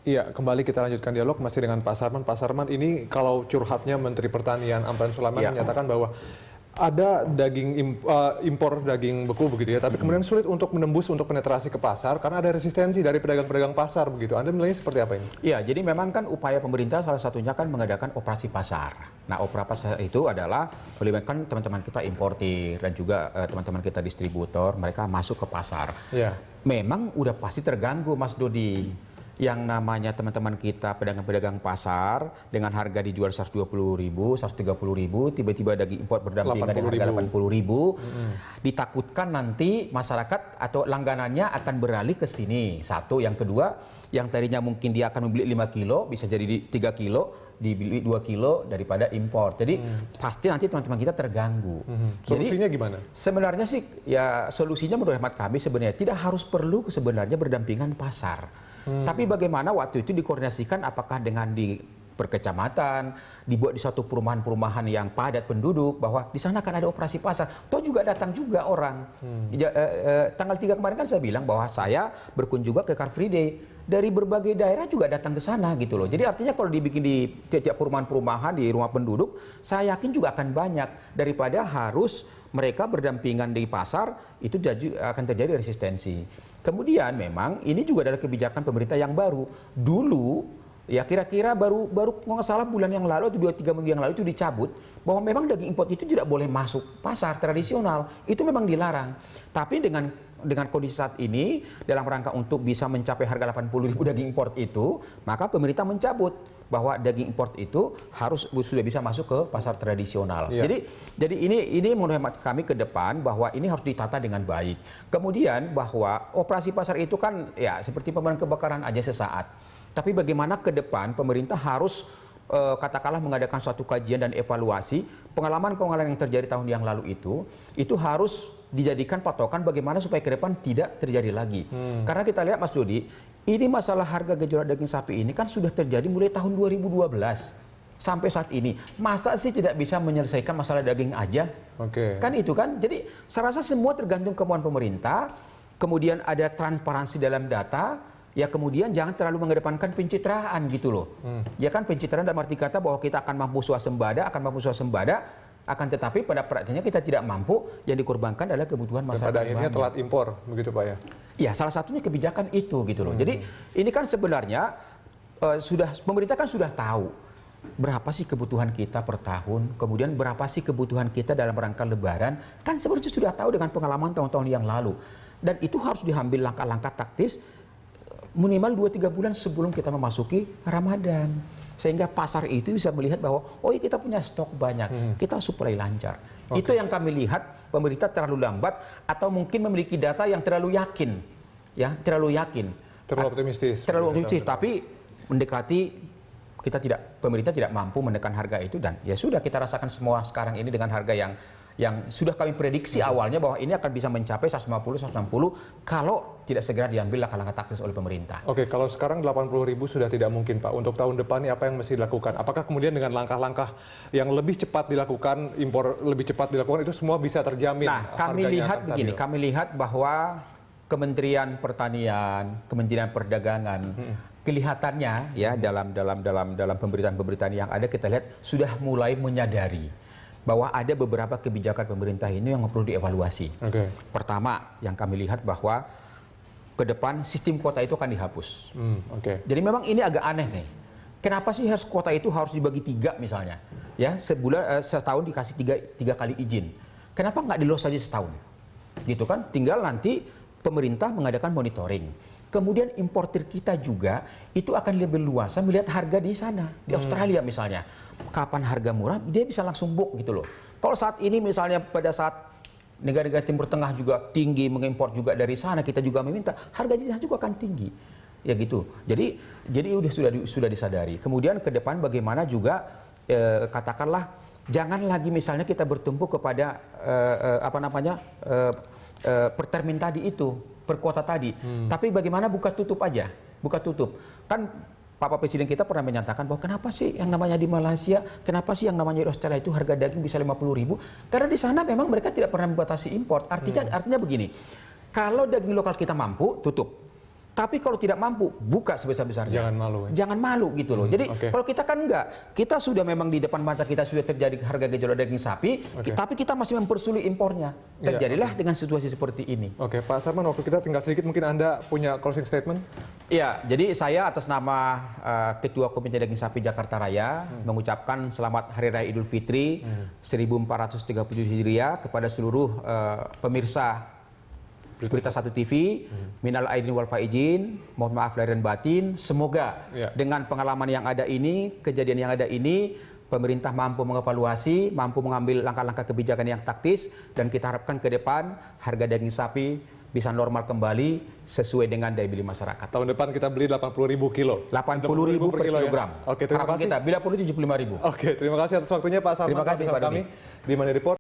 Iya, kembali kita lanjutkan dialog masih dengan Pak Sarman. Pak Sarman, ini kalau curhatnya Menteri Pertanian Amran Sulaiman menyatakan bahwa ada impor daging beku begitu ya, tapi kemudian sulit untuk menembus untuk penetrasi ke pasar karena ada resistensi dari pedagang-pedagang pasar begitu. Anda menilainya seperti apa ini? Iya, jadi memang kan upaya pemerintah salah satunya kan mengadakan operasi pasar. Nah, operasi pasar itu adalah melibatkan teman-teman kita importir dan juga teman-teman kita distributor, mereka masuk ke pasar. Ya. Memang udah pasti terganggu, Mas Dodi. Yang namanya teman-teman kita pedagang-pedagang pasar dengan harga dijual 120.000, 130.000, tiba-tiba daging impor berdampingan dengan harga 80.000, ditakutkan nanti masyarakat atau langganannya akan beralih ke sini. Satu, yang kedua, yang tadinya mungkin dia akan membeli 5 kilo, bisa jadi 3 kilo, dibeli 2 kilo daripada impor. Jadi pasti nanti teman-teman kita terganggu. Solusinya jadi, gimana? Sebenarnya sih ya solusinya menurut hemat kami sebenarnya tidak harus perlu sebenarnya berdampingan pasar. Tapi bagaimana waktu itu dikoordinasikan apakah dengan di perkecamatan, dibuat di suatu perumahan-perumahan yang padat penduduk, bahwa di sana kan ada operasi pasar. Toh juga datang juga orang. Tanggal 3 kemarin kan saya bilang bahwa saya berkunjung juga ke Car Free Day. Dari berbagai daerah juga datang ke sana gitu loh. Jadi artinya kalau dibikin di tiap perumahan-perumahan, di rumah penduduk, saya yakin juga akan banyak daripada harus mereka berdampingan di pasar, itu akan terjadi resistensi. Kemudian memang ini juga adalah kebijakan pemerintah yang baru. Dulu ya kira-kira baru nggak salah bulan yang lalu atau 2-3 minggu yang lalu itu dicabut bahwa memang daging impor itu tidak boleh masuk pasar tradisional. Itu memang dilarang. Tapi dengan kondisi saat ini dalam rangka untuk bisa mencapai harga 80.000 daging impor itu, maka pemerintah mencabut bahwa daging import itu sudah bisa masuk ke pasar tradisional. Ya. Jadi ini menurut hemat kami ke depan bahwa ini harus ditata dengan baik. Kemudian bahwa operasi pasar itu kan ya seperti pemadam kebakaran aja sesaat. Tapi bagaimana ke depan pemerintah harus katakanlah mengadakan suatu kajian dan evaluasi pengalaman-pengalaman yang terjadi tahun yang lalu itu harus dijadikan patokan bagaimana supaya ke depan tidak terjadi lagi. Karena kita lihat Mas Dodi, ini masalah harga gejolak daging sapi ini kan sudah terjadi mulai tahun 2012 sampai saat ini. Masa sih tidak bisa menyelesaikan masalah daging aja? Kan itu kan. Jadi saya rasa semua tergantung kemauan pemerintah. Kemudian ada transparansi dalam data. Ya kemudian jangan terlalu mengedepankan pencitraan gitu loh. Ya kan pencitraan dalam arti kata bahwa kita akan mampu swasembada, akan tetapi pada praktiknya kita tidak mampu, yang dikorbankan adalah kebutuhan masyarakat. Dan pada akhirnya telat impor, begitu Pak ya? Ya salah satunya kebijakan itu gitu loh. Jadi ini kan sebenarnya pemerintah kan sudah tahu berapa sih kebutuhan kita per tahun, kemudian berapa sih kebutuhan kita dalam rangka Lebaran, kan sebenarnya sudah tahu dengan pengalaman tahun-tahun yang lalu. Dan itu harus diambil langkah-langkah taktis minimal 2-3 bulan sebelum kita memasuki Ramadan. Sehingga pasar itu bisa melihat bahwa oh iya kita punya stok banyak, kita supply lancar. Itu yang kami lihat pemerintah terlalu lambat atau mungkin memiliki data yang terlalu yakin. Ya, terlalu optimistis. Tapi mendekati pemerintah tidak mampu menekan harga itu, dan ya sudah kita rasakan semua sekarang ini dengan harga yang sudah kami prediksi awalnya bahwa ini akan bisa mencapai 150-160 kalau tidak segera diambil langkah-langkah taktis oleh pemerintah. Oke, kalau sekarang 80.000 sudah tidak mungkin Pak. Untuk tahun depan ini apa yang mesti dilakukan? Apakah kemudian dengan langkah-langkah yang lebih cepat dilakukan, impor lebih cepat dilakukan, itu semua bisa terjamin? Nah, kami lihat begini, kami lihat bahwa Kementerian Pertanian, Kementerian Perdagangan, kelihatannya ya dalam pemberitaan-pemberitaan yang ada kita lihat sudah mulai menyadari bahwa ada beberapa kebijakan pemerintah ini yang perlu dievaluasi. Pertama, yang kami lihat bahwa ke depan sistem kuota itu akan dihapus. Jadi memang ini agak aneh nih. Kenapa sih kuota itu harus dibagi 3 misalnya? Ya, setahun dikasih 3 kali izin. Kenapa nggak dilos saja setahun? Gitu kan? Tinggal nanti pemerintah mengadakan monitoring. Kemudian importir kita juga itu akan lebih luasa melihat harga di sana, di Australia misalnya. Kapan harga murah, dia bisa langsung book gitu loh. Kalau saat ini misalnya pada saat negara-negara Timur Tengah juga tinggi mengimpor juga dari sana, kita juga meminta, harga di sana juga akan tinggi. Ya gitu. Jadi sudah disadari. Kemudian ke depan bagaimana juga katakanlah jangan lagi misalnya kita bertumpu kepada pertermin tadi itu, perkuota tadi. Tapi bagaimana buka tutup aja, buka tutup. Kan Bapak Presiden kita pernah menyatakan bahwa kenapa sih yang namanya di Malaysia, kenapa sih yang namanya di Australia itu harga daging bisa 50.000? Karena di sana memang mereka tidak pernah membatasi impor. Artinya begini, kalau daging lokal kita mampu, tutup. Tapi kalau tidak mampu, buka sebesar-besarnya. Jangan malu. Jangan malu gitu loh. Jadi kalau kita kan enggak, kita sudah memang di depan mata kita sudah terjadi harga gejolak daging sapi, tapi kita masih mempersulit impornya. Terjadilah dengan situasi seperti ini. Oke, Pak Sarman, waktu kita tinggal sedikit, mungkin Anda punya closing statement? Ya, jadi saya atas nama Ketua Komite Daging Sapi Jakarta Raya mengucapkan selamat Hari Raya Idul Fitri 1437 Hijriah kepada seluruh pemirsa Berita Satu TV, minal aidin wal faizin, mohon maaf lahir dan batin. Semoga dengan pengalaman yang ada ini, kejadian yang ada ini, pemerintah mampu mengevaluasi, mampu mengambil langkah-langkah kebijakan yang taktis, dan kita harapkan ke depan harga daging sapi bisa normal kembali sesuai dengan daya beli masyarakat. Tahun depan kita beli 80.000 kilo. 80.000 per kilogram. Ya? Oke, terima kasih. Kita bila perlu 75.000. Oke, terima kasih atas waktunya Pak Sarman. Terima kasih bersama Pak kami di Money Report.